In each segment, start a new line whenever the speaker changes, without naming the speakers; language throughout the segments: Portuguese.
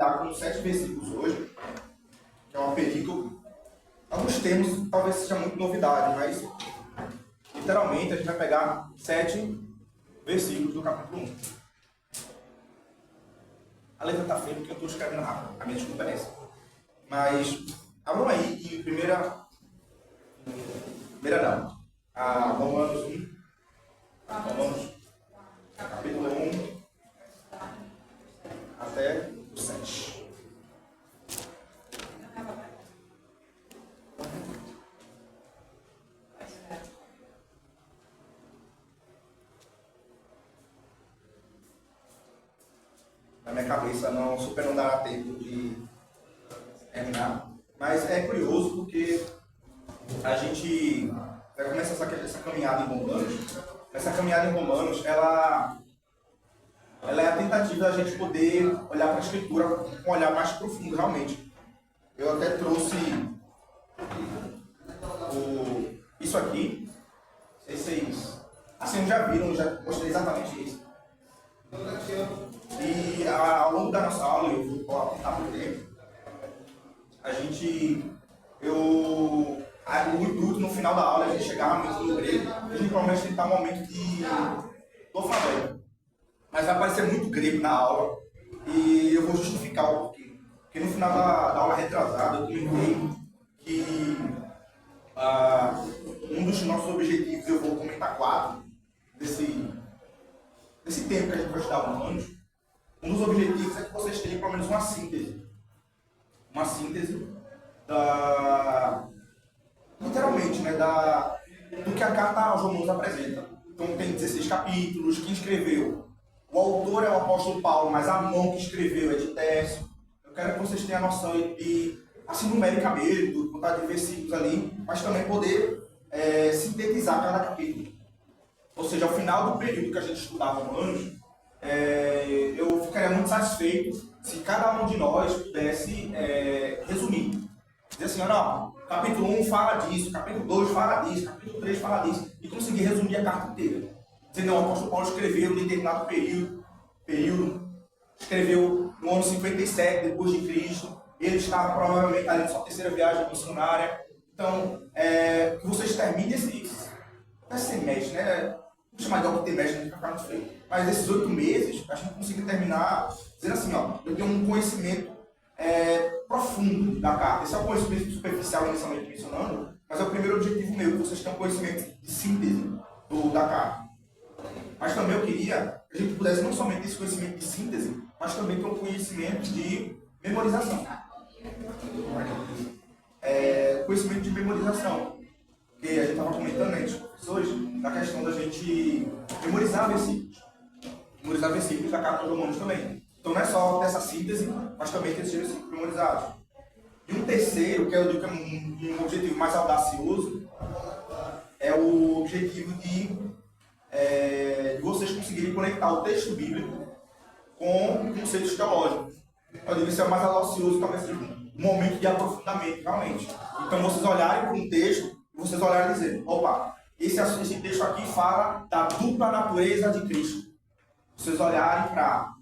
lidar com 7 versículos hoje, que é uma perícope. Alguns termos talvez seja muito novidade, mas literalmente a gente vai pegar 7 versículos do capítulo 1. A letra está feia porque eu estou escrevendo rápido, a minha desculpa é essa. Mas, abram aí em primeira não, Romanos 1, Romanos capítulo 1 até o 7. Na minha cabeça não dará tempo de terminar. Mas é curioso porque a gente vai começar essa caminhada em Romanos. Essa caminhada em Romanos, ela é a tentativa da gente poder olhar para a Escritura com um olhar mais profundo, realmente. Eu até trouxe isso aqui. Não sei se vocês assim, já viram, já mostrei exatamente isso. E ao longo da nossa aula, eu vou tentar por tempo, o intuito no final da aula é a gente chegar realmente no grego, a gente provavelmente tentar um momento do alfabeto. Mas vai aparecer muito grego na aula e eu vou justificar o porquê. Porque no final da aula retrasada eu comentei que um dos nossos objetivos, eu vou comentar 4 desse tempo que a gente vai estudar Romanos. Um dos objetivos é que vocês tenham pelo menos uma síntese. Uma síntese literalmente, né, do que a carta aos Romanos apresenta. Então tem 16 capítulos, quem escreveu? O autor é o apóstolo Paulo, mas a mão que escreveu é de Tércio. Eu quero que vocês tenham a noção assim, numericamente, do quantidade de versículos ali, mas também poder sintetizar cada capítulo. Ou seja, ao final do período que a gente estudava Romanos, eu ficaria muito satisfeito se cada um de nós pudesse resumir. Dizer assim, não, capítulo 1 fala disso, capítulo 2 fala disso, capítulo 3 fala disso, e conseguir resumir a carta inteira. Dizer, não, o apóstolo Paulo escreveu em determinado período, escreveu no ano 57 depois de Cristo, ele estava provavelmente ali na sua terceira viagem missionária. Então, que vocês terminem esse semestre, né? Vou chamar de octimestre, não fica muito feio. Mas esses 8 meses, a gente consiga terminar dizendo assim, ó, eu tenho um conhecimento profundo da carta. Esse é o conhecimento superficial inicialmente mencionando, mas é o primeiro objetivo meu, que vocês tenham um conhecimento de síntese da carta. Mas também eu queria que a gente pudesse não somente ter esse conhecimento de síntese, mas também ter um conhecimento de memorização. Conhecimento de memorização. Porque a gente estava comentando entre os professores da questão da gente memorizar versículos da carta aos Romanos também. Então não é só dessa síntese, mas também ter esses versículos memorizados. E um terceiro, que eu digo que é um objetivo mais audacioso, é o objetivo de vocês conseguirem conectar o texto bíblico com conceitos teológicos. Eu digo que isso é o mais audacioso, talvez seja um momento de aprofundamento, realmente. Então vocês olharem para um texto, vocês olharem e dizer, opa, esse texto aqui fala da dupla natureza de Cristo. Vocês olharem para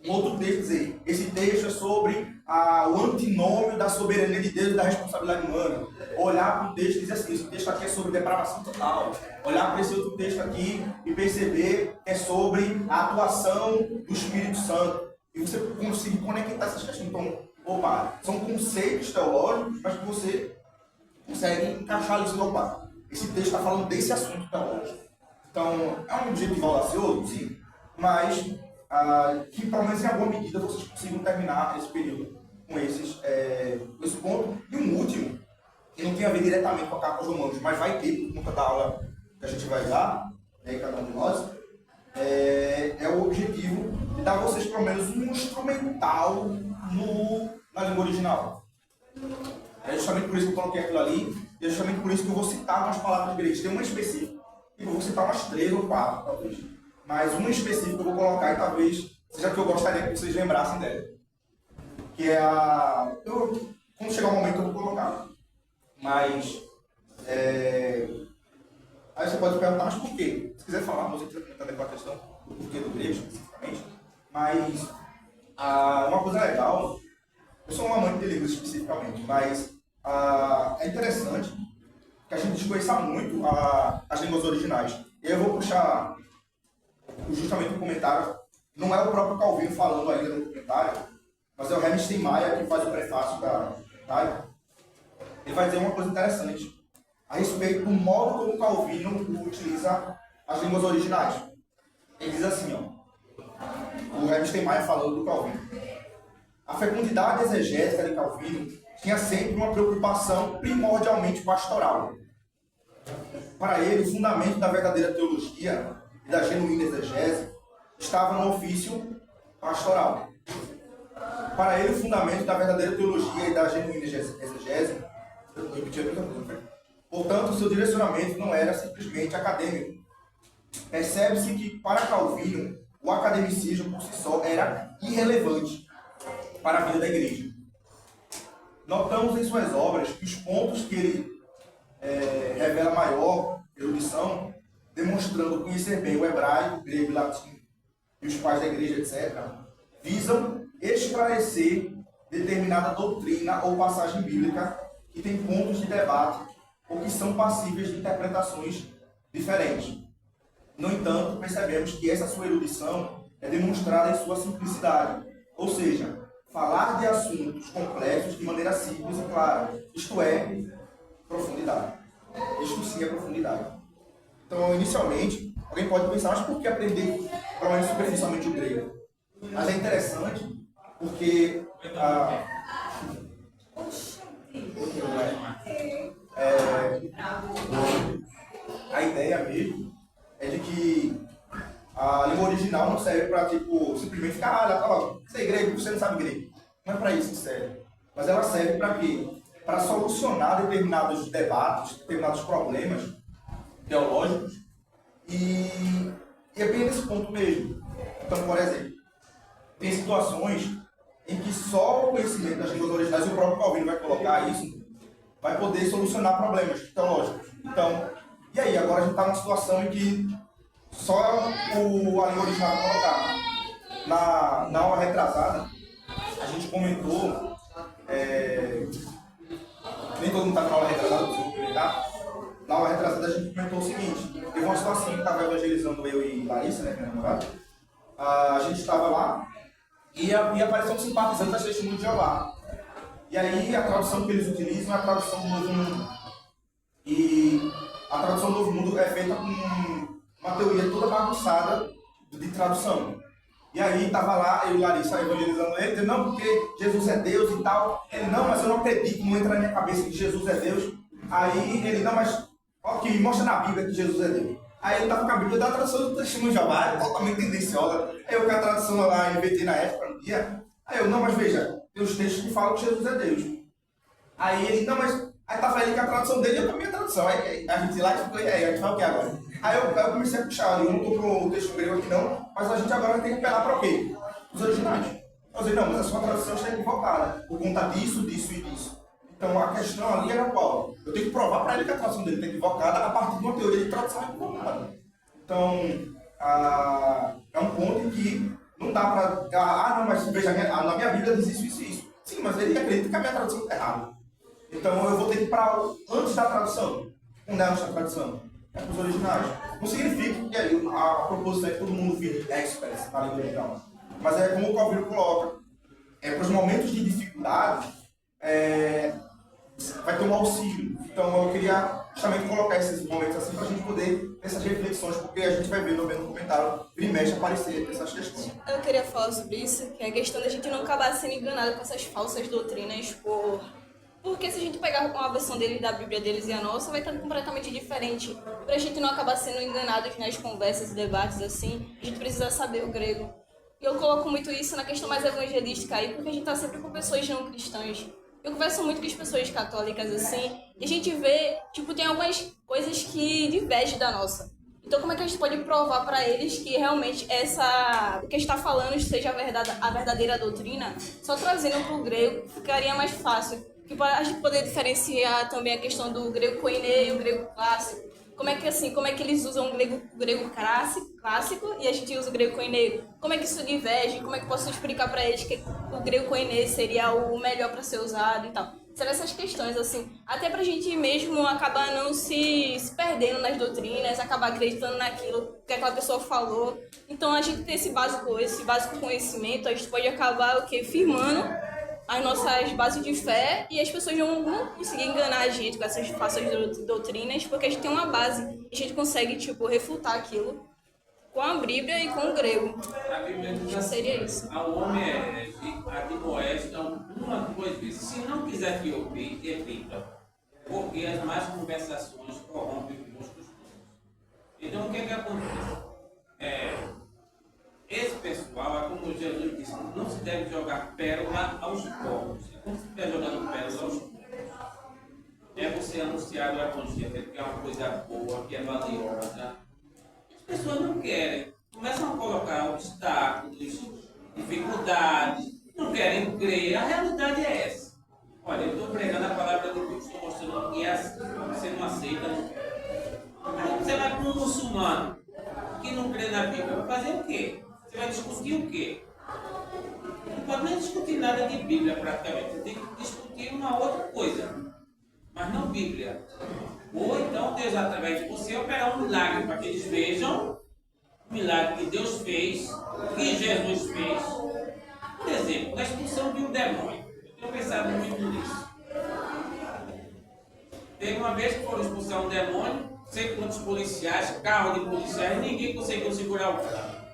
um outro texto e dizer, esse texto é sobre o antinômio da soberania de Deus e da responsabilidade humana. Olhar para um texto e dizer assim, esse texto aqui é sobre depravação total. Olhar para esse outro texto aqui e perceber que é sobre a atuação do Espírito Santo. E você conseguir conectar essas questões. Então, opa, são conceitos teológicos, mas que você consegue encaixar ali e dizer, opa, esse texto está falando desse assunto teológico. Então, é um objetivo audacioso, sim, mas que pelo menos em alguma medida vocês consigam terminar esse período com esse ponto. E um último, que não tem a ver diretamente com a carta aos Romanos, mas vai ter por conta da aula que a gente vai dar, né, cada um de nós, é o objetivo de dar a vocês pelo menos um instrumental na língua original. É justamente por isso que eu coloquei aquilo ali, e é justamente por isso que eu vou citar umas palavras gregas. Tem uma específica, e eu vou citar umas 3 ou 4, talvez. Mas uma específica eu vou colocar e talvez seja que eu gostaria que vocês lembrassem dela. Que é quando chegar o momento eu vou colocar. Mas aí você pode perguntar, mas por quê? Se quiser falar, você quiser comentar depois a questão do porquê do grego especificamente. Mas uma coisa legal Eu sou um amante de livros especificamente, mas é interessante que a gente desconheça muito as línguas originais. E eu vou puxar justamente um comentário, não é o próprio Calvino falando ainda no comentário, mas é o Hermes Steinmeier que faz o prefácio da Itália. Ele vai dizer uma coisa interessante a respeito do modo como Calvino utiliza as línguas originais. Ele diz assim, ó, o Hermes Steinmeier falando do Calvino. A fecundidade exegética de Calvino tinha sempre uma preocupação primordialmente pastoral. Para ele, o fundamento da verdadeira teologia e da genuína exegese estava no ofício pastoral. Para ele, o fundamento da verdadeira teologia e da genuína exegese, eu repeti a mesma coisa, portanto, o seu direcionamento não era simplesmente acadêmico. Percebe-se que, para Calvino, o academicismo por si só era irrelevante para a vida da igreja. Notamos em suas obras que os pontos que ele revela maior erudição, demonstrando conhecer bem o hebraico, o grego e o latim, e os pais da igreja, etc., visam esclarecer determinada doutrina ou passagem bíblica que tem pontos de debate ou que são passíveis de interpretações diferentes. No entanto, percebemos que essa sua erudição é demonstrada em sua simplicidade, ou seja, falar de assuntos complexos de maneira simples e clara, isto é, profundidade. Isto sim é profundidade. Então, inicialmente, alguém pode pensar, mas por que aprender, pelo menos superficialmente, o grego? Mas é interessante, porque a ideia mesmo é de que a língua original não serve para, tipo, simplesmente ficar, você é grego, você não sabe grego. Não é para isso que serve. Mas ela serve para quê? Para solucionar determinados debates, determinados problemas teológicos. E é bem nesse ponto mesmo. Então, por exemplo, tem situações em que só o conhecimento das línguas originais, e o próprio Calvino vai colocar isso, vai poder solucionar problemas teológicos. Então, e aí? Agora a gente está numa situação em que só a língua original vai colocar. Na aula retrasada, a gente comentou, nem todo mundo está na aula retrasada, preciso comentar. Na aula retrasada a gente comentou o seguinte, teve uma situação que estava evangelizando eu e Larissa, né, minha namorada. A gente estava lá e apareceu um simpatizante das Testemunhas de Jeová. E aí a tradução que eles utilizam é a tradução do Novo Mundo. E a tradução do Novo Mundo é feita com uma teoria toda bagunçada de tradução. E aí estava lá, eu e Larissa evangelizando ele, dizendo, não, porque Jesus é Deus e tal. Ele, não, mas eu não acredito, não entra na minha cabeça que Jesus é Deus. Aí ele, não, mas ok, mostra na Bíblia que Jesus é Deus. Aí ele estava com a Bíblia da tradução do Testemunho de Jeová, totalmente tendenciosa. Aí eu com a tradução lá, inventei na época, no dia. Aí eu, não, mas veja, tem os textos que falam que Jesus é Deus. Aí ele, não, mas aí estava ele com a tradução dele e eu com a minha tradução. Aí a gente lá, tipo, a gente fala o que agora? Aí eu comecei a puxar, eu não estou com o texto grego aqui não, mas a gente agora tem que apelar para o quê? Os originais. Eu falei, não, mas a sua tradução está equivocada, por conta disso, disso e disso. Então a questão ali era qual? Eu tenho que provar para ele que a tradução dele está equivocada a partir de uma teoria de tradução equivocada. Então, é um ponto em que não dá para... não, mas veja, na minha Bíblia diz isso, isso e isso. Sim, mas ele acredita que a minha tradução está errada. Então eu vou ter que ir para antes da tradução. Não é antes da tradução. É para os originais. Não significa que a proposição é que todo mundo vire express na língua original. Mas é como o Calvino coloca. Para os momentos de dificuldade, vai ter um auxílio. Então eu queria justamente colocar esses momentos assim para a gente poder ter essas reflexões, porque a gente vai ver no comentário e mexe aparecer essas questões.
Eu queria falar sobre isso, que é a questão da gente não acabar sendo enganado com essas falsas doutrinas porque se a gente pegar uma versão deles da Bíblia deles e a nossa, vai estar completamente diferente. Para a gente não acabar sendo enganados nas conversas e debates assim, a gente precisa saber o grego. E eu coloco muito isso na questão mais evangelística aí, porque a gente está sempre com pessoas não cristãs. Eu converso muito com as pessoas católicas assim, e a gente vê, tem algumas coisas que divergem da nossa. Então como é que a gente pode provar para eles que realmente o que está falando seja a verdadeira doutrina? Só trazendo para o grego ficaria mais fácil. Que para a gente poder diferenciar também a questão do grego koiné e o grego clássico. Como é que assim, como é que eles usam o grego clássico e a gente usa o grego koiné? Como é que isso diverge? Como é que eu posso explicar para eles que o grego koiné seria o melhor para ser usado e tal? Serão essas questões, assim, até pra gente mesmo acabar não se perdendo nas doutrinas, acabar acreditando naquilo que aquela pessoa falou. Então, a gente tem esse básico conhecimento, a gente pode acabar o quê? Firmando as nossas bases de fé e as pessoas não vão conseguir enganar a gente com essas falsas doutrinas, porque a gente tem uma base e a gente consegue, tipo, refutar aquilo com a Bíblia e com o grego.
A Bíblia diz
Acho que
assim,
seria isso.
ao homem herege, admoestam uma, 2 vezes. Se não quiser te ouvir, evita, porque as más conversações corrompem os bons costumes. Então, o que é que acontece? Esse pessoal, como Jesus disse, não se deve jogar pérola aos povos. Como se estiver jogando pérola aos povos? É você anunciar o evangelho, que é uma coisa boa, que é valiosa. As pessoas não querem. Começam a colocar obstáculos, dificuldades, não querem crer. A realidade é essa. Olha, eu estou pregando a palavra de Deus, estou mostrando que é assim. Você não aceita, não quer. Aí você vai para um muçulmano que não crê na Bíblia, vai fazer o quê? Você vai discutir o quê? Não pode nem discutir nada de Bíblia praticamente. Você tem que discutir uma outra coisa, mas não Bíblia. Ou então Deus, através de você, operar um milagre para que eles vejam o milagre que Deus fez, que Jesus fez. Por exemplo, na expulsão de um demônio. Eu tenho pensado muito nisso. Teve uma vez que foram expulsar um demônio, sei quantos policiais, carro de policiais, ninguém conseguiu segurar o carro.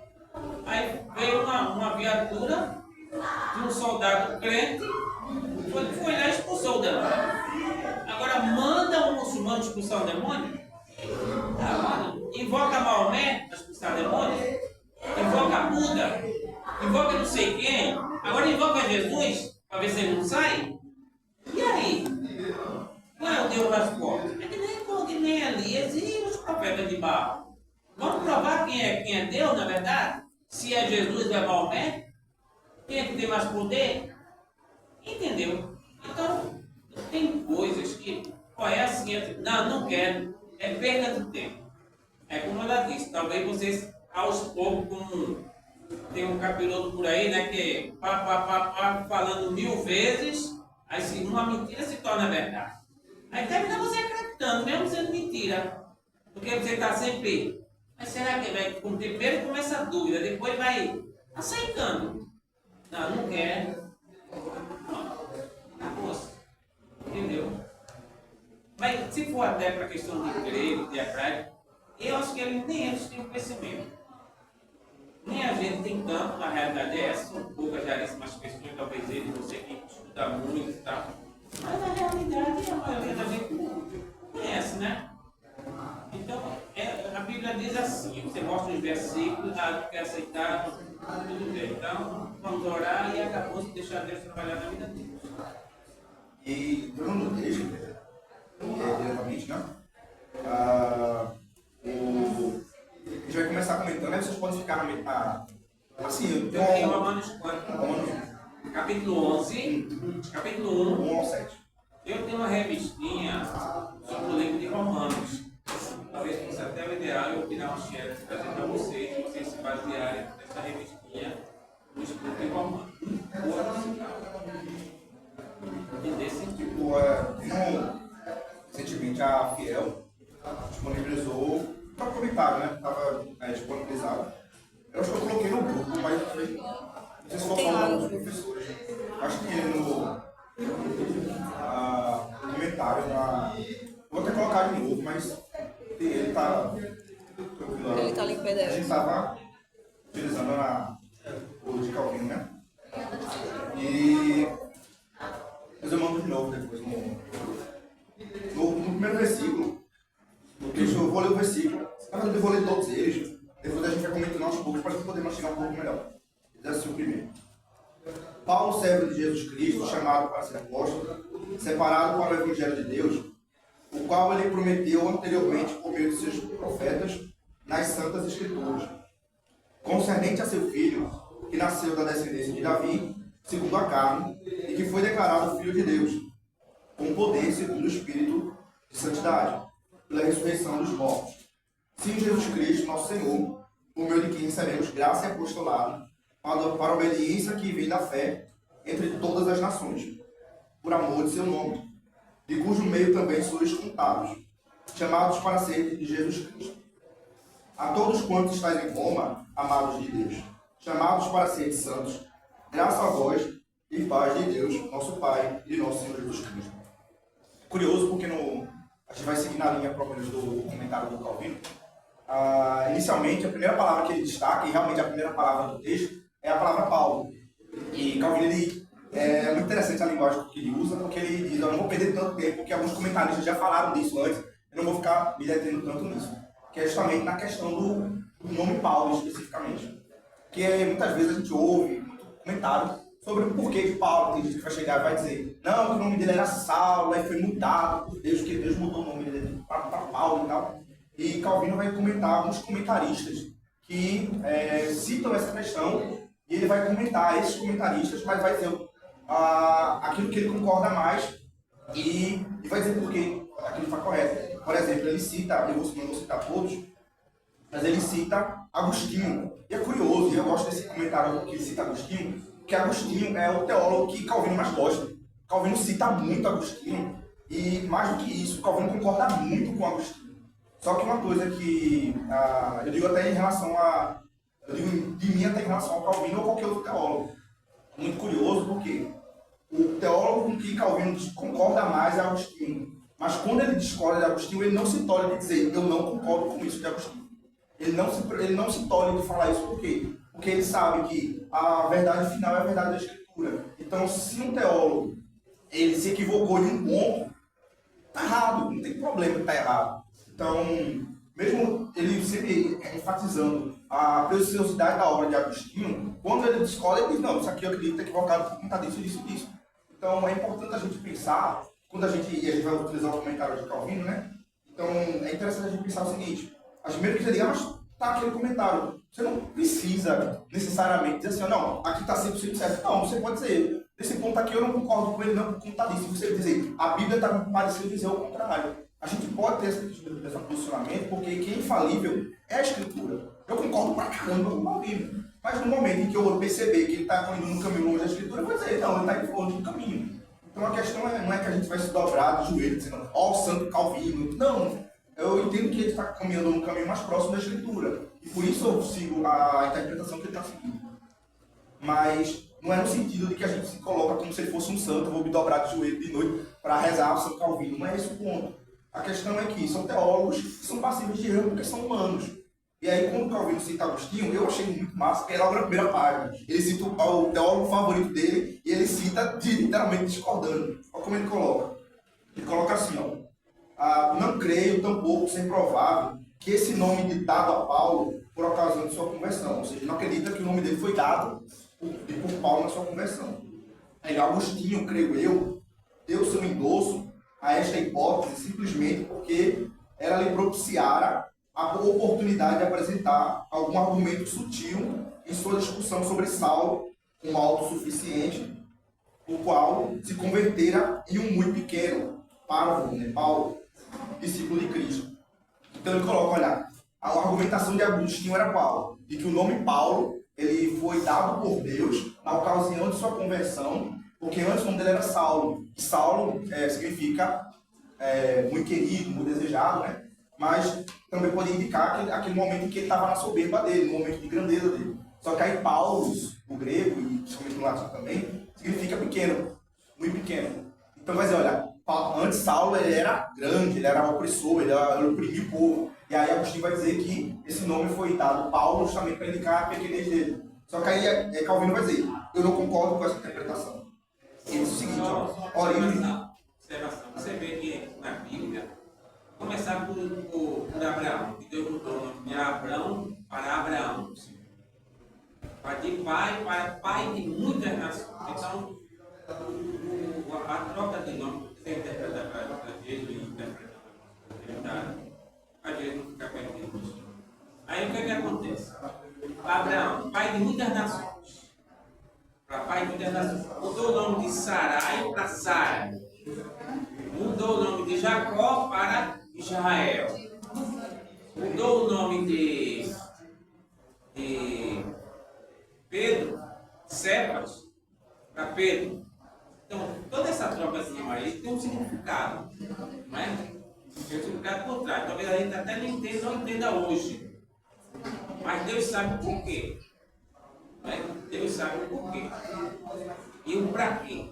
Aí veio uma viatura de um soldado crente, foi lá e expulsou o demônio. Agora manda um muçulmano expulsar o demônio? Mano, invoca Maomé para expulsar o demônio? Invoca Buda? Invoca não sei quem? Agora invoca Jesus para ver se ele não sai? E aí? Qual é o Deus das portas? É que nem Elias e os profetas de Baal. Vamos provar quem é Deus, na verdade? Se é Jesus ou é Maomé? Quem é que tem mais poder? Entendeu? Então, tem coisas que, é assim, não quero, é perda de tempo. É como ela disse, talvez vocês, aos poucos, como tem um capiroto por aí, né, que falando 1000 vezes, aí se uma mentira se torna verdade. Aí termina você acreditando, mesmo sendo mentira. Porque você está sempre. Mas será que vai. Primeiro começa a dúvida, depois vai aceitando. Não quer. Não. Acabou-se. Entendeu? Mas se for até para a questão de grego, de hebraico, eu acho que nem eles têm conhecimento. Nem a gente tem tanto, na realidade é essa, são poucas raríssimas questões, talvez ele, você que estuda muito e tal. Mas na realidade a maioria da gente não conhece, né? Então, a Bíblia diz assim, você mostra os versículos, quer aceitar, tudo bem. Então, vamos orar e acabou de deixar Deus trabalhar na vida deles.
E tornando o texto, diretamente, né? A gente vai começar comentando, aí vocês podem ficar assim,
eu tenho Romanos 4, capítulo 11, capítulo 1
ao 7.
Eu tenho uma revistinha sobre o livro de Romanos. Talvez fosse até o ideal eu tirar um chefe para trazer para vocês se basearem nessa revistinha no estudo de Romanos. Entender sentido.
Recentemente a Fiel disponibilizou para comentário, né? Estava disponibilizado. Eu acho que eu coloquei no grupo, mas não sei se vou falar dos professores. Acho que no comentário, vou até colocar de novo, mas ele está tranquilo.
Ele está ali em PDF.
A gente estava utilizando o de Calvino, né? E eu mando de novo depois no primeiro versículo. No texto, eu vou ler o versículo. Na verdade, eu vou ler todos eles. Depois a gente vai comentando aos poucos para poder mastigar um pouco melhor. Diz assim o primeiro. Paulo, servo de Jesus Cristo, chamado para ser apóstolo, separado para o Evangelho de Deus, o qual ele prometeu anteriormente por meio de seus profetas nas Santas Escrituras, concernente a seu filho, que nasceu da descendência de Davi, segundo a carne, e que foi declarado Filho de Deus, com poder segundo o Espírito de Santidade, pela ressurreição dos mortos. Sim, Jesus Cristo, nosso Senhor, por meio de quem recebemos graça e apostolado, para a obediência que vem da fé entre todas as nações, por amor de seu nome, de cujo meio também sois contados, chamados para ser de Jesus Cristo. A todos quantos estáis em Roma, amados de Deus, chamados para ser santos, graça a vós e paz de Deus, nosso Pai e de nosso Senhor Jesus Cristo. Curioso porque a gente vai seguir na linha própria do comentário do Calvino. Inicialmente, a primeira palavra que ele destaca, e realmente a primeira palavra do texto, é a palavra Paulo. E Calvino, é muito interessante a linguagem que ele usa, porque ele diz: eu não vou perder tanto tempo, porque alguns comentaristas já falaram disso antes, eu não vou ficar me detendo tanto nisso. Que é justamente na questão do nome Paulo, especificamente. Que muitas vezes a gente ouve muito comentário sobre o porquê de Paulo. Tem gente que vai chegar e vai dizer: não, que o nome dele era Saulo, aí foi mudado por Deus, que Deus mudou o nome dele para Paulo e tal. E Calvino vai comentar alguns comentaristas que citam essa questão, e ele vai comentar esses comentaristas, mas vai dizer aquilo que ele concorda mais e vai dizer por que aquilo está correto. Por exemplo, ele cita, eu não vou citar todos, mas ele cita Agostinho. E é curioso, e eu gosto desse comentário que ele cita Agostinho, que Agostinho é o teólogo que Calvino mais gosta. Calvino cita muito Agostinho, e mais do que isso, Calvino concorda muito com Agostinho. Só que uma coisa que eu digo até em relação eu digo de mim até em relação ao Calvino ou qualquer outro teólogo. Muito curioso, porque o teólogo com que Calvino concorda mais é Agostinho. Mas quando ele discorda de Agostinho, ele não se tolhe de dizer: eu não concordo com isso de Agostinho. Ele não se tolhe de falar isso. Por quê? Porque ele sabe que a verdade final é a verdade da Escritura. Então, se um teólogo ele se equivocou em um ponto, está errado, não tem problema de estar errado. Então, mesmo ele sempre enfatizando a preciosidade da obra de Agostinho, quando ele discorda, ele diz: não, isso aqui eu acredito que é equivocado por conta disso, disso, disso. Então, é importante a gente pensar, quando a gente vai utilizar o comentário de Calvino, né? Então, é interessante a gente pensar o seguinte: primeiro que você diga, mas tá aquele comentário. Você não precisa necessariamente dizer assim: não, aqui está 100% certo. Não, você pode dizer: nesse ponto aqui eu não concordo com ele, não, por conta disso. Você dizer: a Bíblia está parecendo dizer o contrário. A gente pode ter esse posicionamento, porque quem é infalível é a Escritura. Eu concordo pra caramba com a Bíblia. Mas no momento em que eu perceber que ele está indo no caminho longe da Escritura, eu vou dizer: não, ele está indo longe do caminho. Então a questão não é que a gente vai se dobrar de joelho dizendo: ó, o Santo Calvino. Não. Eu entendo que ele está caminhando no caminho mais próximo da Escritura. E por isso eu sigo a interpretação que ele está seguindo. Mas não é no sentido de que a gente se coloca como se ele fosse um santo: eu vou me dobrar de joelho de noite para rezar o Santo Calvino. Não é esse o ponto. A questão é que são teólogos que são passíveis de erro porque são humanos. E aí, quando Calvino cita Agostinho, eu achei muito massa, porque é logo na primeira página. Ele cita o teólogo favorito dele e ele cita literalmente discordando. Olha como ele coloca. Ele coloca assim: não creio tampouco ser provável que esse nome dado a Paulo por ocasião de sua conversão. Ou seja, não acredita que o nome dele foi dado por Paulo na sua conversão. Aí, Agostinho, creio eu, deu seu endosso a esta hipótese simplesmente porque ela lhe propiciara a oportunidade de apresentar algum argumento sutil em sua discussão sobre Saulo, um autossuficiente, o qual se convertera em um muito pequeno, Párvulo, né, Paulo, discípulo de Cristo. Então ele coloca: olha, a argumentação de Agostinho era qual? De que o nome Paulo ele foi dado por Deus na ocasião de sua conversão, porque antes o nome dele era Saulo. E Saulo significa muito querido, muito desejado, né? Mas também pode indicar aquele momento em que ele estava na soberba dele, no momento de grandeza dele. Só que aí Paulos, no grego, e principalmente no latim também, significa pequeno, muito pequeno. Então vai dizer: olha, antes Saulo ele era grande, ele era opressor, ele oprimia o povo. E aí Agostinho vai dizer que esse nome foi dado Paulo justamente para indicar a pequenez dele. Só que aí Calvino vai dizer: eu não concordo com essa interpretação. Ele diz o seguinte: origem.
Você vê que na Bíblia, começar por Abraão, que Deus mudou o nome de Abraão para Abraão. De pai para pai de muitas nações. Então, a troca de nome, você interpreta para Jesus e interpreta para a Jesus não fica perdido. Aí o que acontece? Abraão, pai de muitas nações. Para pai de muitas nações. Mudou o nome de Sarai para Sara. Mudou o nome de Jacó para Israel mudou o nome de Pedro, Cefas, para Pedro. Então, toda essa trocazinha aí tem um significado, não é? Tem um significado por trás. Talvez a gente até não entenda hoje. Mas Deus sabe o porquê. Não é? Deus sabe o porquê. E o para quê.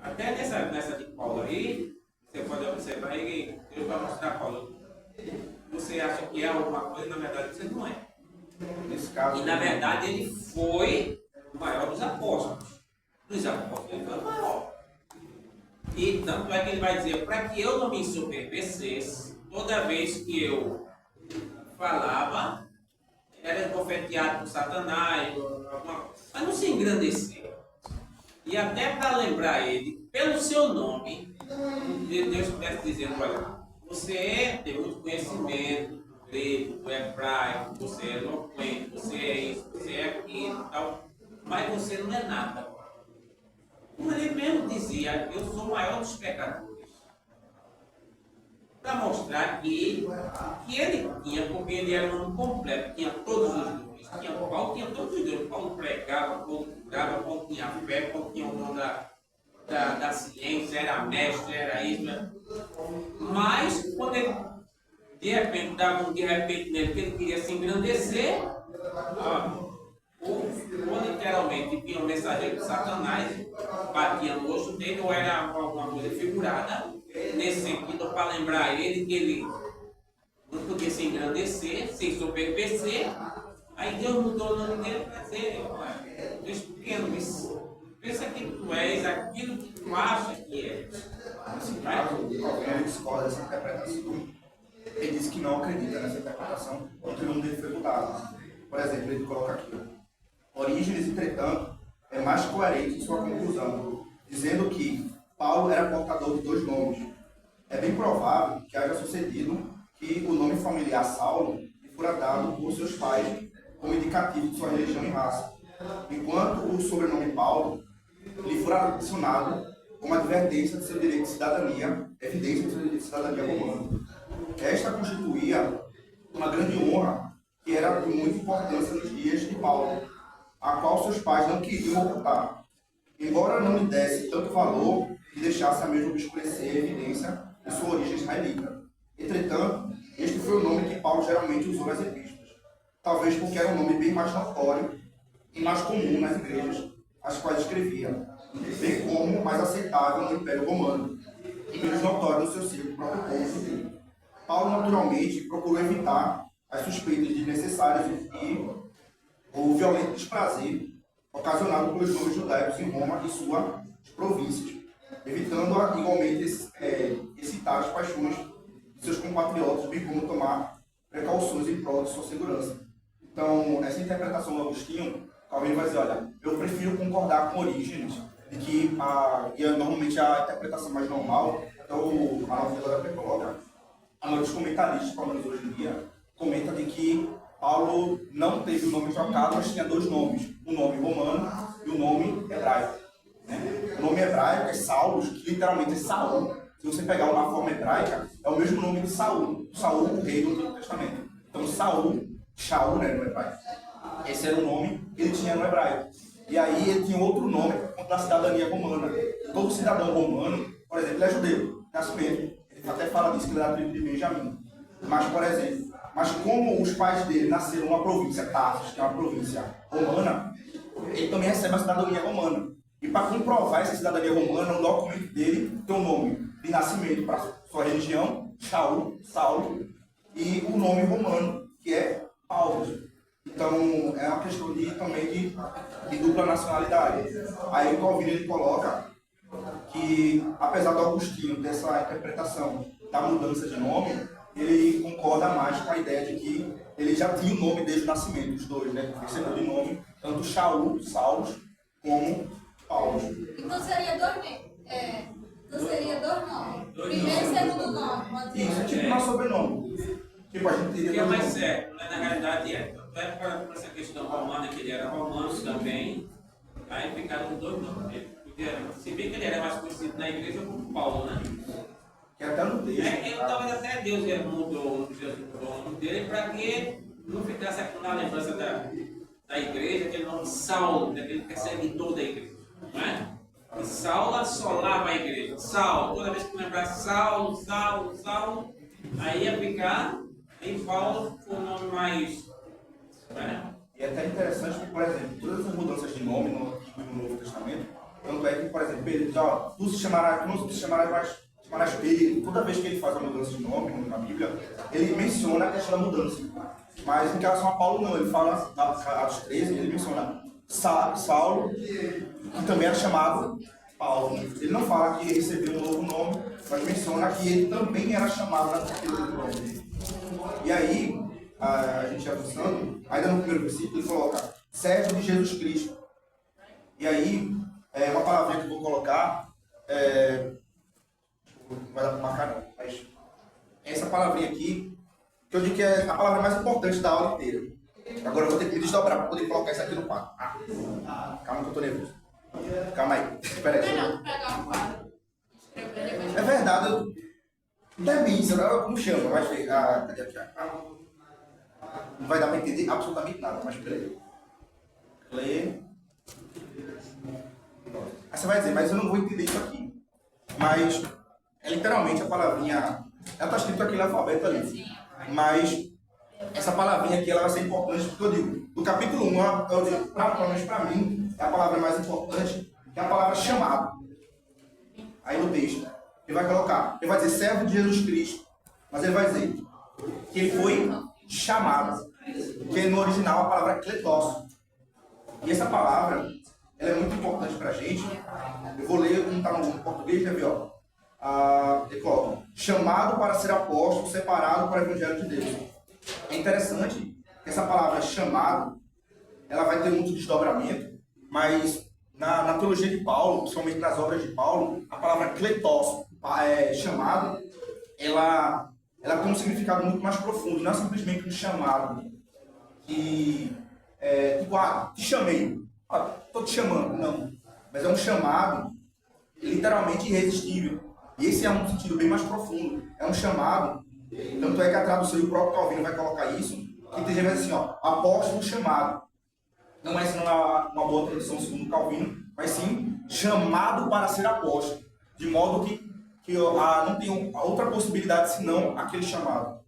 Até nessa de Paulo aí, você pode observar aí, Deus vai mostrar a Paulo. Você acha que é alguma coisa, na verdade você não é.
Nesse caso,
E na verdade ele foi o maior dos apóstolos. Dos apóstolos ele foi o maior. E tanto é que ele vai dizer, para que eu não me ensoberbecesse, toda vez que eu falava, era esbofeteado por Satanás, mas não se engrandecer. E até para lembrar ele, pelo seu nome, Deus estivesse dizendo, olha, você tem muito conhecimento do grego, do hebraico, você é eloquente, você é isso, você é aquilo e tal, mas você não é nada. Como ele mesmo dizia, eu sou o maior dos pecadores. Para mostrar que ele tinha, porque ele era um homem completo, tinha todos os dons. Paulo tinha todos os dons. Paulo pregava, Paulo curava, Paulo tinha fé, Paulo tinha o dom da ciência, era mestre, era isso. Né? Mas, quando ele de repente dava um de repente nele que ele queria se engrandecer, ou literalmente vinha um mensageiro de Satanás, batia no rosto dele, ou era alguma coisa figurada, nesse sentido, para lembrar ele que ele não podia se engrandecer, se ensoberbecer. Aí Deus mudou o nome dele para dizer, Deus pequeno, pensa que tu és aquilo que tu acha que é.
nesse caso, ele discorda dessa interpretação. Ele diz que não acredita nessa interpretação, porque o nome dele foi mudado. Por exemplo, ele coloca aqui, Orígenes, entretanto, é mais coerente em sua conclusão, dizendo que Paulo era portador de dois nomes. É bem provável que haja sucedido que o nome familiar Saulo lhe fora dado por seus pais como indicativo de sua religião e raça, enquanto o sobrenome Paulo lhe fora adicionado como advertência de seu direito de cidadania, evidência de seu direito de cidadania romana. Esta constituía uma grande honra que era de muita importância nos dias de Paulo, a qual seus pais não queriam ocultar, embora não lhe desse tanto valor que deixasse a mesmo obscurecer a evidência de sua origem israelita. Entretanto, este foi o nome que Paulo geralmente usou nas epístolas, talvez porque era um nome bem mais notório e mais comum nas igrejas às quais escrevia, bem como mais aceitável no Império Romano, e menos notório no seu círculo próprio povo. Paulo, naturalmente, procurou evitar as suspeitas desnecessárias e o violento desprazer ocasionado pelos nomes judaicos em Roma e suas províncias, evitando igualmente excitar as paixões de seus compatriotas, bem como tomar precauções em prol de sua segurança. Então, essa interpretação do Agostinho, Calvino vai dizer, olha, eu prefiro concordar com Orígenes, de que normalmente a interpretação mais normal, então a novela coloca, a maioria dos comentaristas, pelo menos hoje em dia, comenta de que Paulo não teve o nome trocado, mas tinha dois nomes, o nome romano e o nome hebraico. Né? O nome hebraico é Saulo, que literalmente é Saul. Se você pegar uma forma hebraica, é o mesmo nome de Saul, Saul, o rei do Antigo Testamento. Então Saul, Shaul, né, no hebraico. Esse era o nome que ele tinha no hebraico. E aí ele tinha outro nome da cidadania romana. Todo cidadão romano, por exemplo, ele é judeu, nascimento. Ele até fala disso, que ele é da tribo de Benjamim. Mas, por exemplo, como os pais dele nasceram numa província, Tarsus, que é uma província romana, ele também recebe a cidadania romana. E para comprovar essa cidadania romana, no documento dele tem o nome de nascimento para sua religião, Shaul, Saulo, e o nome romano, que é Paulo. Então, é uma questão também de dupla nacionalidade. Aí o Calvino ele coloca que, apesar do Agostinho dessa interpretação da mudança de nome, ele concorda mais com a ideia de que ele já tinha o nome desde o nascimento, os dois, né? Recebeu de nome tanto Shaul, Saulo, como Paulo.
Então seria dois nomes. Primeiro e segundo nome. Pode
Isso, é tipo nosso sobrenome. Tipo, a gente teria
O que é
dois
mais
nomes.
certo, né? Na realidade é. Até para essa questão romana, que ele era romano também, aí ficaram os dois nomes. Se bem que ele era mais conhecido na igreja como Paulo, né?
que até no texto.
Ele talvez até Deus mudou o nome dele para que não ficasse na lembrança da igreja, aquele nome Saulo, daquele perseguidor da igreja. Não é? E Saulo assolava a igreja. Saulo, toda vez que lembrar Saulo, aí ia ficar em Paulo com o nome mais. Não é?
E é até interessante que, por exemplo, todas as mudanças de nome no Antigo e no Novo Testamento, tanto é que, por exemplo, Pedro diz, ó, tu não se chamarás mais Pedro. Toda vez que ele faz uma mudança de nome na Bíblia, ele menciona a questão da mudança. Mas em relação a Paulo, não. Ele fala, na Atos 13, ele menciona Saulo, que também era chamado Paulo. Ele não fala que ele recebeu um novo nome, mas menciona que ele também era chamado naquele outro nome. E aí, a gente avançando, ainda no primeiro versículo, ele coloca servo de Jesus Cristo. E aí, uma palavrinha que eu vou colocar, não vai dar para marcar não, mas essa palavrinha aqui, que eu digo que é a palavra mais importante da aula inteira. Agora eu vou ter que me desdobrar para poder colocar isso aqui no quadro. Calma que eu estou nervoso. Calma aí, espera aí.
Não, pegar um quadro. Escrever depois.
É verdade, eu demissa, eu não chamo, mas cadê aqui? Não vai dar para entender absolutamente nada, mas peraí. Lê. Aí você vai dizer, mas eu não vou entender isso aqui. Mas é literalmente a palavrinha. Ela está escrito aqui no alfabeto ali. Mas essa palavrinha aqui ela vai ser importante, porque eu digo, do capítulo 1, eu digo, pelo menos para mim, é a palavra mais importante, que é a palavra chamado. Aí no texto, ele vai colocar, ele vai dizer servo de Jesus Cristo, mas ele vai dizer que ele foi chamado, que no original a palavra é kletos. E essa palavra, ela é muito importante para a gente. Eu vou ler como está no português, já viu, ó. Ele coloca, chamado para ser apóstolo, separado para o Evangelho de Deus. É interessante que essa palavra chamado, ela vai ter muito desdobramento, mas na teologia de Paulo, principalmente nas obras de Paulo, a palavra kletos, chamado, ela tem um significado muito mais profundo, não é simplesmente um chamado que, tipo, te chamei, estou te chamando, não, mas é um chamado literalmente irresistível, e esse é um sentido bem mais profundo, é um chamado, tanto é que a tradução, e o próprio Calvino vai colocar isso, que tem gente assim, ó, apóstolo chamado, não é senão uma boa tradução segundo Calvino, mas sim chamado para ser apóstolo, de modo que não tem outra possibilidade senão aquele chamado.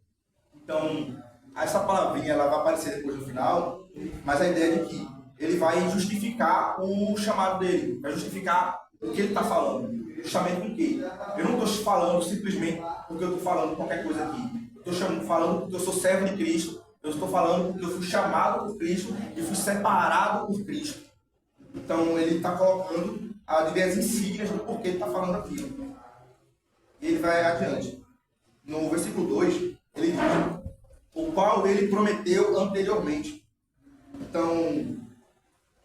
Então, essa palavrinha ela vai aparecer depois no final, mas a ideia é de que ele vai justificar o chamado dele, vai justificar o que ele está falando, justamente com o quê? Eu não estou falando simplesmente porque eu estou falando qualquer coisa aqui, eu estou falando porque eu sou servo de Cristo, eu estou falando porque eu fui chamado por Cristo e fui separado por Cristo. Então, ele está colocando as ideias insígnias do porquê ele está falando aquilo. E ele vai adiante. No versículo 2, ele diz, o qual ele prometeu anteriormente. Então,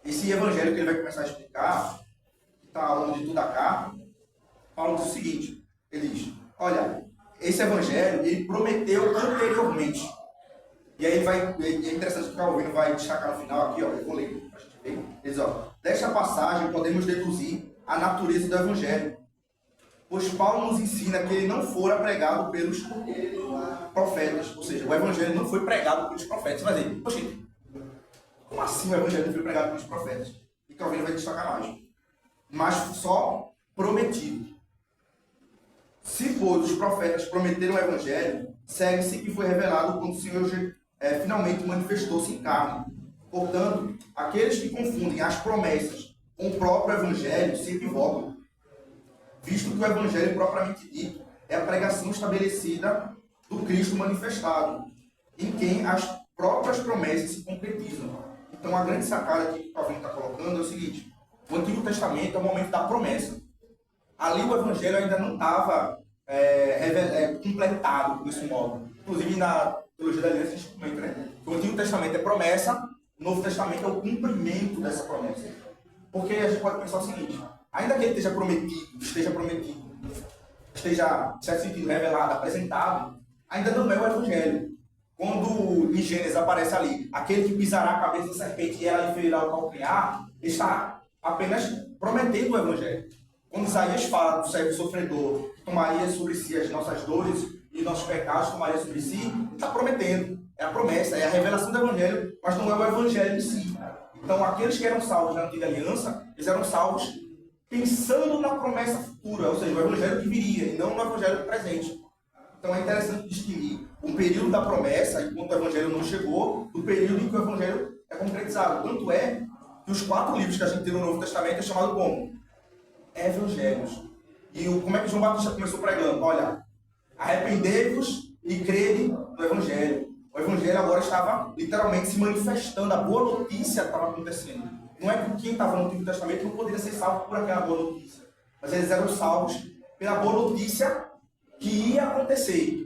esse evangelho que ele vai começar a explicar, que está ao longo de toda a carta, Paulo diz o seguinte, ele diz, olha, esse evangelho, ele prometeu anteriormente. E aí é interessante que o Calvino vai destacar no final aqui, ó, eu vou ler para a gente ver. Ele diz, ó, desta passagem podemos deduzir a natureza do evangelho. Pois Paulo nos ensina que ele não fora pregado pelos profetas. Ou seja, o evangelho não foi pregado pelos profetas. Você vai dizer, poxa, como assim o evangelho não foi pregado pelos profetas? E Calvino vai destacar mais. Mas só prometido. Se, pois, os profetas prometeram o evangelho, segue-se que foi revelado quando o Senhor finalmente manifestou-se em carne. Portanto, aqueles que confundem as promessas com o próprio evangelho se equivocam, visto que o evangelho propriamente dito é a pregação estabelecida do Cristo manifestado, em quem as próprias promessas se concretizam. Então, a grande sacada que o Calvino está colocando é o seguinte, o Antigo Testamento é o momento da promessa. Ali o evangelho ainda não estava completado desse modo. Inclusive, na teologia da aliança, a gente comenta, né? O Antigo Testamento é promessa, o Novo Testamento é o cumprimento dessa promessa. Porque a gente pode pensar o seguinte, ainda que ele esteja prometido, esteja, em certo sentido, revelado, apresentado, ainda não é o evangelho. Quando em Gênesis aparece ali, aquele que pisará a cabeça da serpente e ela lhe ferirá o calcanhar, está apenas prometendo o evangelho. Quando Isaías fala do servo sofredor, que tomaria sobre si as nossas dores e nossos pecados, tomaria sobre si, ele está prometendo. É a promessa, é a revelação do Evangelho, mas não é o Evangelho em si. Então, aqueles que eram salvos na Antiga Aliança, eles eram salvos pensando na promessa futura, ou seja, o Evangelho que viria, e não no Evangelho presente. Então, é interessante distinguir o período da promessa, enquanto o Evangelho não chegou, do período em que o Evangelho é concretizado. Tanto é que os 4 livros que a gente tem no Novo Testamento é chamado como? Evangelhos. E como é que João Batista começou pregando? Olha, arrependei-vos e crede no Evangelho. O Evangelho agora estava literalmente se manifestando, a boa notícia estava acontecendo. Não é que quem estava no Antigo Testamento não poderia ser salvo por aquela boa notícia, mas eles eram salvos pela boa notícia que ia acontecer.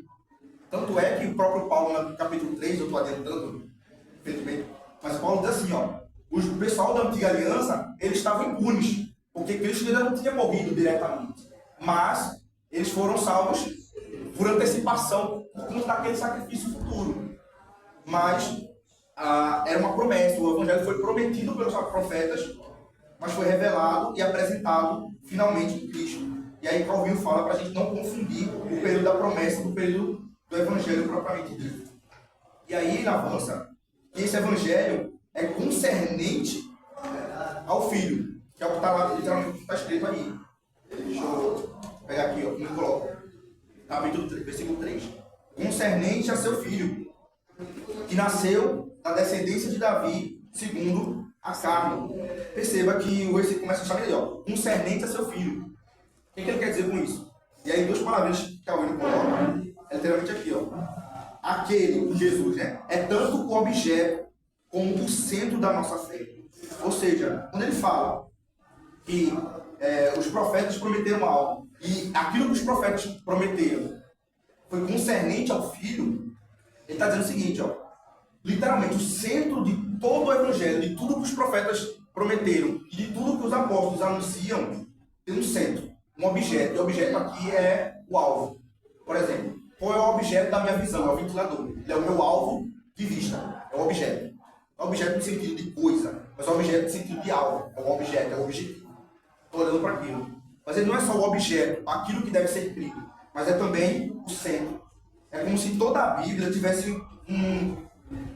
Tanto é que o próprio Paulo, no capítulo 3, eu estou adiantando, infelizmente, mas Paulo diz assim, ó, o pessoal da Antiga Aliança, eles estavam impunes, porque Cristo ainda não tinha morrido diretamente, mas eles foram salvos por antecipação, por conta daquele sacrifício futuro. Mas era uma promessa, o Evangelho foi prometido pelos profetas, mas foi revelado e apresentado finalmente em Cristo. E aí Calvino fala para a gente não confundir o período da promessa com o período do Evangelho propriamente dito. E aí ele avança que esse Evangelho é concernente ao Filho, que é o que está lá, literalmente está escrito aí. Deixa eu pegar aqui, ó, como ele coloca. Capítulo 3, versículo 3. Concernente a seu Filho, que nasceu da descendência de Davi, segundo a carne. Perceba que o versículo começa a chamar ele, ó, concernente a seu Filho. O que ele quer dizer com isso? E aí, 2 palavras que Calvino coloca, é literalmente aqui, ó. Aquele, Jesus, né? É tanto o objeto como o centro da nossa fé. Ou seja, quando ele fala que os profetas prometeram algo, e aquilo que os profetas prometeram foi concernente ao Filho, ele está dizendo o seguinte, ó. Literalmente, o centro de todo o Evangelho, de tudo que os profetas prometeram, e de tudo que os apóstolos anunciam, tem um centro. Um objeto, e o objeto aqui é o alvo. Por exemplo, qual é o objeto da minha visão? É o ventilador. Ele é o meu alvo de vista. É o objeto. Não é o objeto no sentido de coisa, mas é o objeto no sentido de alvo. É o objeto, é o objetivo. Estou olhando para aquilo. Mas ele não é só o objeto, aquilo que deve ser crido, mas é também o centro. É como se toda a Bíblia tivesse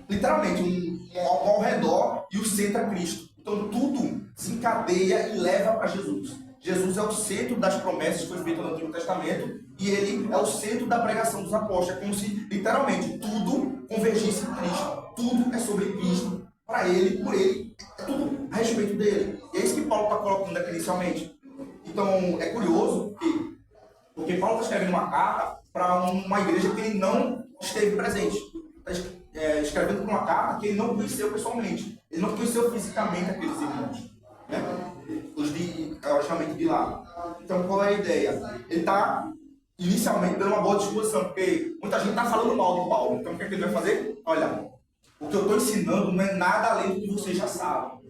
literalmente ao redor, e o centro é Cristo. Então tudo se encadeia e leva para Jesus. Jesus é o centro das promessas que foi feita no Antigo Testamento, e ele é o centro da pregação dos apóstolos. É como se, literalmente, tudo convergisse em Cristo. Tudo é sobre Cristo, para ele, por ele. É tudo a respeito dele. E é isso que Paulo está colocando aqui inicialmente. Então, é curioso porque Paulo está escrevendo uma carta para uma igreja que ele não esteve presente. Está escrevendo para uma carta que ele não conheceu pessoalmente. Ele não conheceu fisicamente aqueles irmãos, né? Logicamente de lá. Então, qual é a ideia? Ele está inicialmente dando uma boa disposição, porque muita gente está falando mal de Paulo. Então, o que é que ele vai fazer? Olha, o que eu estou ensinando não é nada além do que vocês já sabem.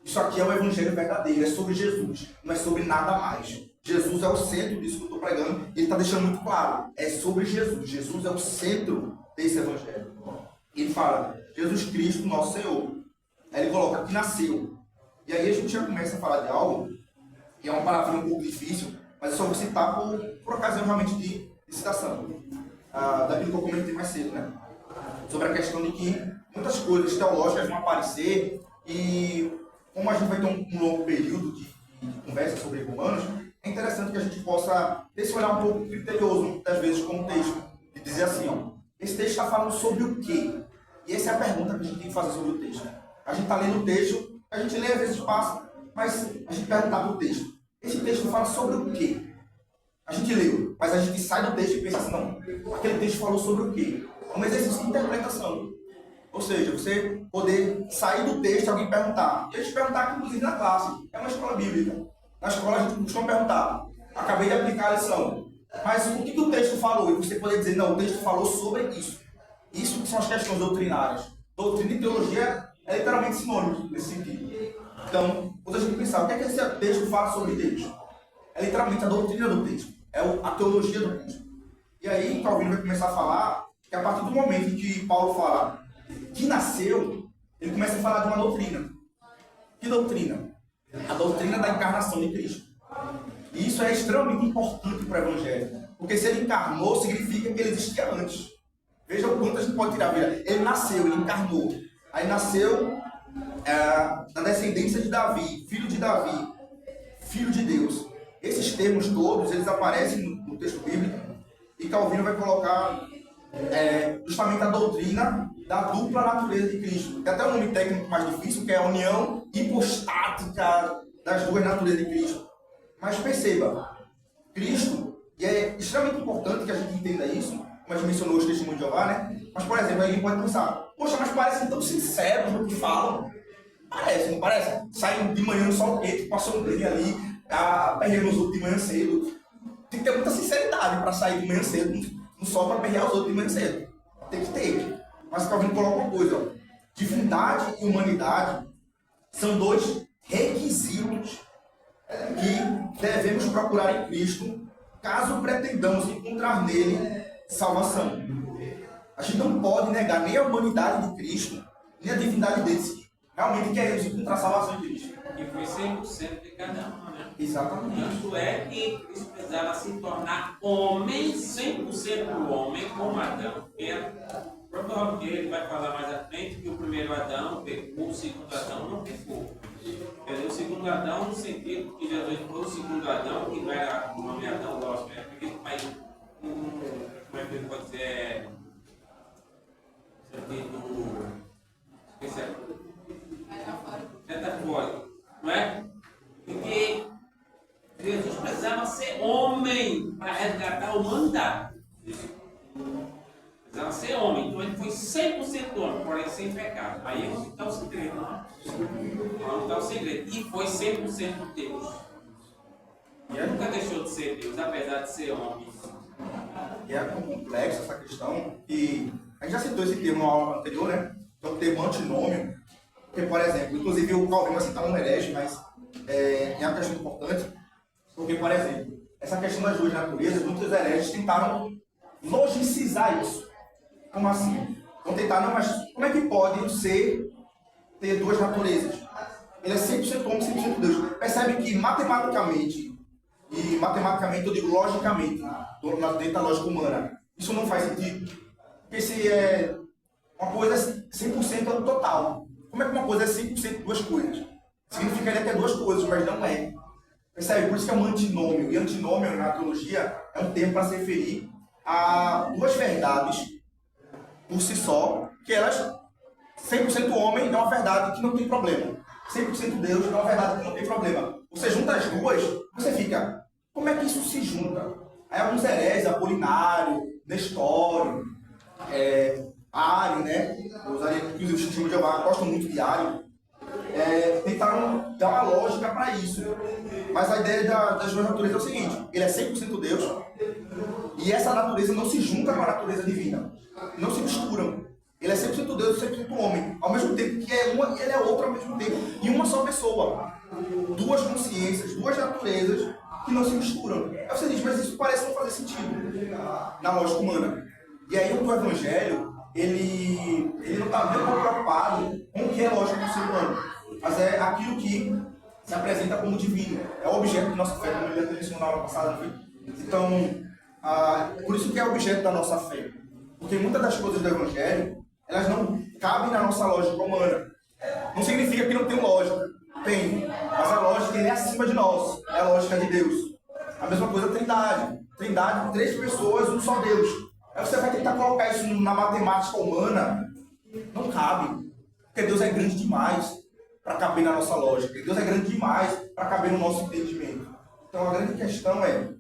Isso aqui é o Evangelho verdadeiro, é sobre Jesus, não é sobre nada mais. Jesus é o centro disso que eu estou pregando, e ele está deixando muito claro, é sobre Jesus. Jesus é o centro desse Evangelho. Ele fala, Jesus Cristo, nosso Senhor. Aí ele coloca que nasceu. E aí a gente já começa a falar de algo, que é uma palavra um pouco difícil, mas eu só vou citar por ocasião realmente de citação. Daquilo que eu comentei mais cedo, né? Sobre a questão de que muitas coisas teológicas vão aparecer, e como a gente vai ter um longo período de conversa sobre Romanos, é interessante que a gente possa ter esse olhar um pouco criterioso, muitas vezes, com o texto, e dizer assim, ó, esse texto está falando sobre o quê? E essa é a pergunta que a gente tem que fazer sobre o texto. A gente está lendo o texto, a gente lê, às vezes passa, mas a gente pergunta para o texto. Esse texto fala sobre o quê? A gente leu, mas a gente sai do texto e pensa assim, não, aquele texto falou sobre o quê? É um exercício de interpretação. Ou seja, você poder sair do texto e alguém perguntar. E a gente perguntar aqui, inclusive, na classe. É uma escola bíblica. Na escola a gente costuma perguntar. Acabei de aplicar a lição. Mas o que o texto falou? E você poder dizer, não, o texto falou sobre isso. Isso que são as questões doutrinárias. Doutrina e teologia é literalmente sinônimo nesse sentido. Então, quando a gente pensar, o que é que esse texto fala sobre Deus? É literalmente a doutrina do texto. É a teologia do texto. E aí, Calvino vai começar a falar que a partir do momento em que Paulo fala que nasceu, ele começa a falar de uma doutrina. Que doutrina? A doutrina da encarnação de Cristo. E isso é extremamente importante para o Evangelho. Porque se ele encarnou, significa que ele existia antes. Veja o quanto a gente pode tirar a vida. Ele nasceu, ele encarnou. Aí nasceu da descendência de Davi, filho de Davi, filho de Deus. Esses termos todos, eles aparecem no texto bíblico. E Calvino vai colocar justamente a doutrina da dupla natureza de Cristo. Tem até um nome técnico mais difícil, que é a união hipostática das duas naturezas de Cristo. Mas perceba, Cristo, e é extremamente importante que a gente entenda isso, como a gente mencionou os testemunhos de Jeová, né? Mas, por exemplo, alguém pode pensar, poxa, mas parecem tão sinceros no que falam. Parece, não parece? Saem de manhã no sol quente, com a sombrinha ali, perreando os outros de manhã cedo. Tem que ter muita sinceridade para sair de manhã cedo no sol para perrear os outros de manhã cedo. Tem que ter. Mas Calvino coloca uma coisa, ó. Divindade e humanidade são dois requisitos que devemos procurar em Cristo, caso pretendamos encontrar nele salvação. A gente não pode negar nem a humanidade de Cristo, nem a divindade dele, se realmente queremos encontrar salvação em Cristo.
E foi 100% de cada um, né?
Exatamente.
Tanto é que Cristo precisava se tornar homem, 100% homem, como Adão. Provavelmente ele vai falar mais à frente que o primeiro Adão pecou, o segundo Adão não pecou. Quer dizer, o segundo Adão no sentido que Jesus foi o segundo Adão, que não era o nome Adão, lógico, é porque ele faz como é que ele pode dizer, sentido metafórico, não é? Porque Jesus precisava ser homem para resgatar a humanidade. Precisava ser homem, então ele foi 100% homem, porém sem pecado. Aí é onde está o segredo, não? Onde está o segredo. E foi 100% Deus. E ele nunca deixou de ser Deus, apesar de ser homem.
E é tão complexa essa questão que a gente já citou esse termo na aula anterior, né? Então, o termo antinômio. Porque, por exemplo, inclusive o Calvino vai citar um herege, mas é uma questão importante. Porque, por exemplo, essa questão das duas naturezas, muitos hereges tentaram logicizar isso. Como assim? Vão tentar, não, mas como é que pode um ser ter duas naturezas? Ele é 100% homem, 100% Deus. Percebe que matematicamente, e matematicamente eu digo logicamente, dentro da lógica humana, isso não faz sentido. Porque se é uma coisa 100% total, como é que uma coisa é 100% duas coisas? Significaria que é duas coisas, mas não é. Percebe? Por isso que é um antinômio. E antinômio na teologia é um termo para se referir a duas verdades por si só, que elas 100% homem é uma verdade que não tem problema. 100% Deus é uma verdade que não tem problema. Você junta as duas, você fica, como é que isso se junta? Aí alguns hereges, Apolinário, Nestório, Ário, né? Os testemunhos de Jeová gostam muito de Ário. Tentaram dar uma lógica para isso. Mas a ideia das duas naturezas é o seguinte: ele é 100% Deus e essa natureza não se junta com a natureza divina. Não se misturam. Ele é 100% Deus e 100% homem. Ao mesmo tempo que é uma, ele é outra ao mesmo tempo. Em uma só pessoa. Duas consciências, duas naturezas que não se misturam. Aí você diz, mas isso parece não fazer sentido na lógica humana. E aí o Evangelho, ele não está nem preocupado com o que é lógico do ser humano, mas é aquilo que se apresenta como divino. É o objeto da nossa fé, como ele já mencionou na aula passada. Então, por isso que é objeto da nossa fé. Porque muitas das coisas do Evangelho, elas não cabem na nossa lógica humana. Não significa que não tem lógica. Tem. Mas a lógica é acima de nós. É a lógica de Deus. A mesma coisa a Trindade. Trindade, 3 pessoas, um só Deus. Aí você vai tentar colocar isso na matemática humana. Não cabe. Porque Deus é grande demais para caber na nossa lógica. E Deus é grande demais para caber no nosso entendimento. Então a grande questão é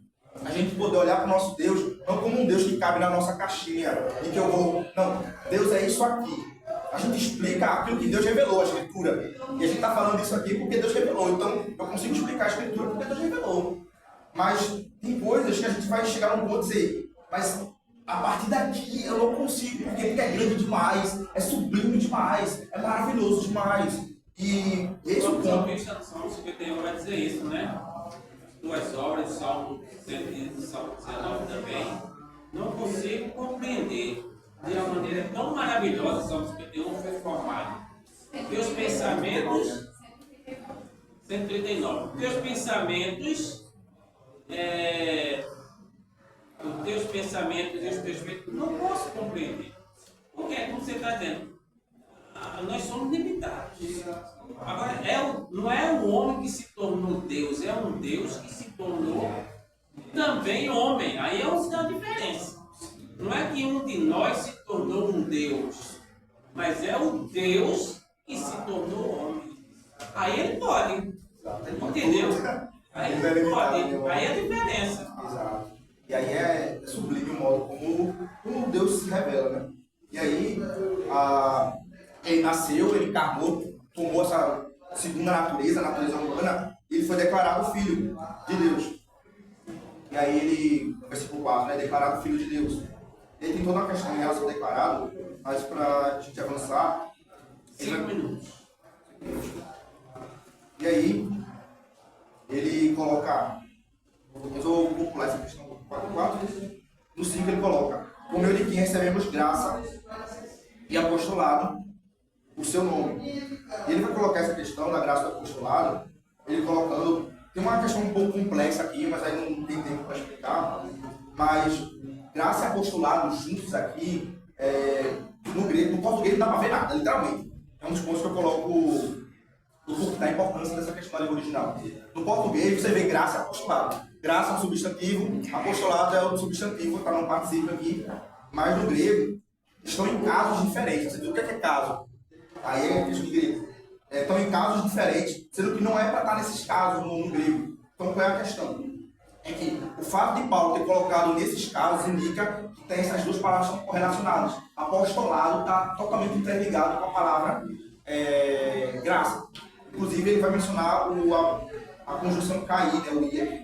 a gente poder olhar para o nosso Deus não como um Deus que cabe na nossa caixinha e que eu vou... Não, Deus é isso aqui. A gente explica aquilo que Deus revelou, a Escritura. E a gente está falando isso aqui porque Deus revelou. Então eu consigo explicar a Escritura porque Deus revelou. Mas tem coisas que a gente vai chegar num ponto e dizer, mas a partir daqui eu não consigo, porque ele é grande demais, é sublime demais, é maravilhoso demais. E esse é o ponto.
Salmo 51 vai dizer isso, né? Duas obras, Salmo 119 também, não consigo compreender de uma maneira tão maravilhosa, Salmo 51 foi formado. Teus pensamentos, 139, teus pensamentos Testamento e os presbíteros não posso compreender. Porque, como você está dizendo, nós somos limitados. Agora, não é o homem que se tornou Deus, é um Deus que se tornou também homem. Aí é a diferença. Não é que um de nós se tornou um Deus, mas é o Deus que se tornou homem. Aí ele pode. Entendeu? Aí ele pode. Aí é a diferença.
Exato. E aí é sublime o modo como Deus se revela, né? E aí, ele nasceu, ele encarnou, tomou essa segunda natureza, a natureza humana, e ele foi declarado filho de Deus. E aí ele, versículo 4, né, declarado filho de Deus. Ele tem toda uma questão em relação ao declarado, mas para a gente avançar...
5 minutos.
E aí, ele coloca... Eu vou pular essa questão do 4. No 5 ele coloca: por meio de quem recebemos graça e apostolado, o seu nome. E ele vai colocar essa questão da graça do apostolado, ele colocando... Tem uma questão um pouco complexa aqui, mas aí não tem tempo para explicar. Mas graça e apostolado juntos aqui, no grego, no português não dá para ver nada, literalmente. É um dos pontos que eu coloco da importância dessa questão da língua original. No português você vê graça e apostolado. Graça é um substantivo, apostolado é outro substantivo, para não participar aqui. Mas no grego estão em casos diferentes. Você vê o que é caso? Aí é questão de grego. Estão em casos diferentes, sendo que não é para estar nesses casos no grego. Então qual é a questão? É que o fato de Paulo ter colocado nesses casos indica que tem essas duas palavras que são correlacionadas. Apostolado está totalmente interligado com a palavra graça. Inclusive ele vai mencionar a conjunção cair, né, o ia.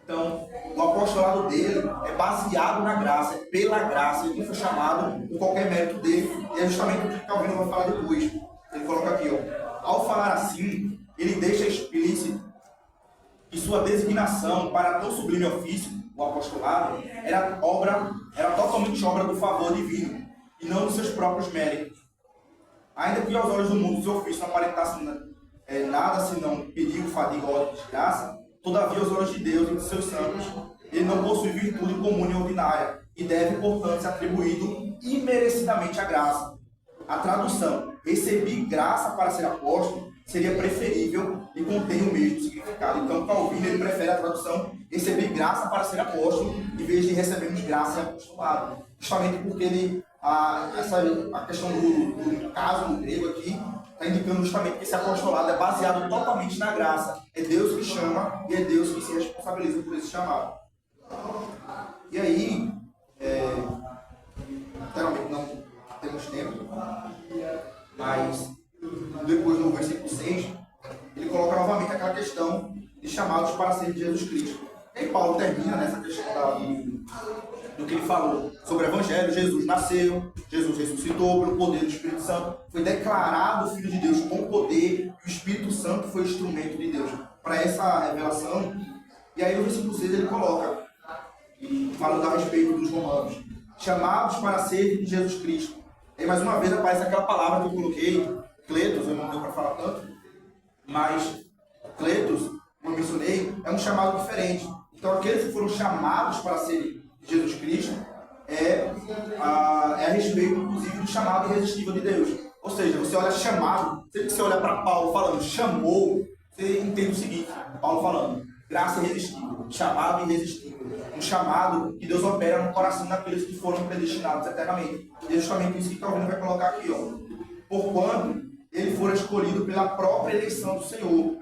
Então, o apostolado dele é baseado na graça, é pela graça, ele foi chamado por qualquer mérito dele, e é justamente o que Calvino vai falar depois. Ele coloca aqui, ó, ao falar assim, ele deixa explícito que sua designação para tão sublime ofício, o apostolado, era totalmente obra do favor divino, e não dos seus próprios méritos. Ainda que aos olhos do mundo seu ofício não aparentasse nada senão perigo, fadiga, ódio e desgraça, todavia aos olhos de Deus e de seus santos, ele não possui virtude comum e ordinária, e deve, portanto, ser atribuído imerecidamente à graça. A tradução, recebi graça para ser apóstolo, seria preferível e contém o mesmo significado. Então, Calvino ele prefere a tradução, recebi graça para ser apóstolo, em vez de recebemos graça e apostolado. Justamente porque a questão do caso no grego aqui, está indicando justamente que esse apostolado é baseado totalmente na graça. É Deus que chama e é Deus que se responsabiliza por esse chamado. E aí, literalmente não temos tempo, mas depois no versículo 6, ele coloca novamente aquela questão de chamados para ser de Jesus Cristo. E aí Paulo termina nessa questão do que ele falou sobre o Evangelho. Jesus nasceu, Jesus ressuscitou pelo poder do Espírito Santo, foi declarado Filho de Deus com poder, e o Espírito Santo foi instrumento de Deus para essa revelação. E aí no versículo 6 ele coloca, falando a respeito dos romanos, chamados para ser de Jesus Cristo. E mais uma vez aparece aquela palavra que eu coloquei, kletos, eu não deu para falar tanto, mas kletos, como eu mencionei, é um chamado diferente. Então aqueles que foram chamados para ser Jesus Cristo a respeito, inclusive, do chamado irresistível de Deus. Ou seja, você olha chamado, sempre que você olha para Paulo falando chamou, você entende o seguinte: Paulo falando graça irresistível, chamado irresistível, um chamado que Deus opera no coração daqueles que foram predestinados eternamente. E é justamente isso que Calvino vai colocar aqui, ó. Porquanto ele for escolhido pela própria eleição do Senhor.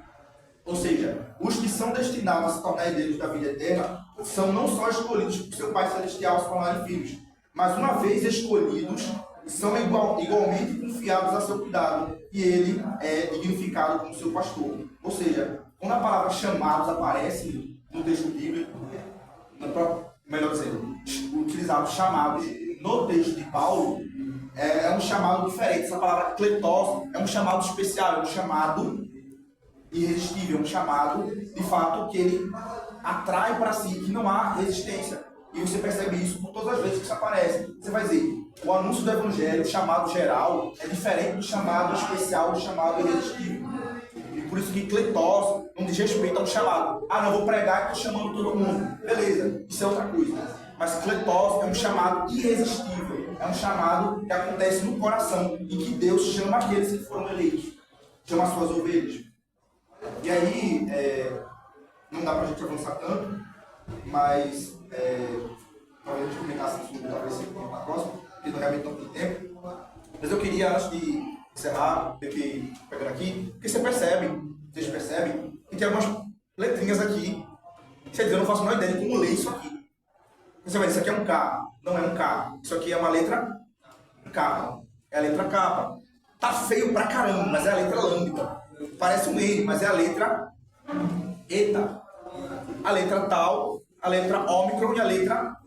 Ou seja, os que são destinados a se tornar herdeiros da vida eterna são não só escolhidos por seu Pai Celestial se tornarem filhos, mas uma vez escolhidos, são igualmente confiados a seu cuidado, e ele é dignificado como seu pastor. Ou seja, quando a palavra chamados aparece no texto bíblico, melhor dizendo, utilizados chamados no texto de Paulo, é um chamado diferente. Essa palavra kletos é um chamado especial, é um chamado irresistível, é um chamado, de fato, que ele atrai para si, que não há resistência. E você percebe isso por todas as vezes que isso aparece. Você vai dizer, o anúncio do Evangelho, o chamado geral, é diferente do chamado especial, do chamado irresistível. E por isso que cletose não diz respeito a um chamado. Ah, não, vou pregar e estou chamando todo mundo. Beleza, isso é outra coisa. Mas cletose é um chamado irresistível. É um chamado que acontece no coração e que Deus chama aqueles que foram eleitos. Chama as suas ovelhas. E aí, não dá pra gente avançar tanto, mas talvez a gente comentasse isso, talvez na próxima, porque não realmente não tem tempo. Mas eu queria, antes de encerrar, pegando aqui, porque vocês percebem que tem algumas letrinhas aqui. Quer dizer, eu não faço a menor ideia de como ler isso aqui. Você vai dizer, isso aqui é um K. Não é um K. Isso aqui é uma letra K. É a letra K. Tá feio pra caramba, mas é a letra lambda. Parece um E, mas é a letra Eta. A letra tal, a letra ômicron e a letra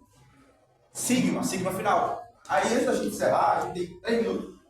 sigma final. Aí, antes da gente encerrar, a gente tem 3 minutos.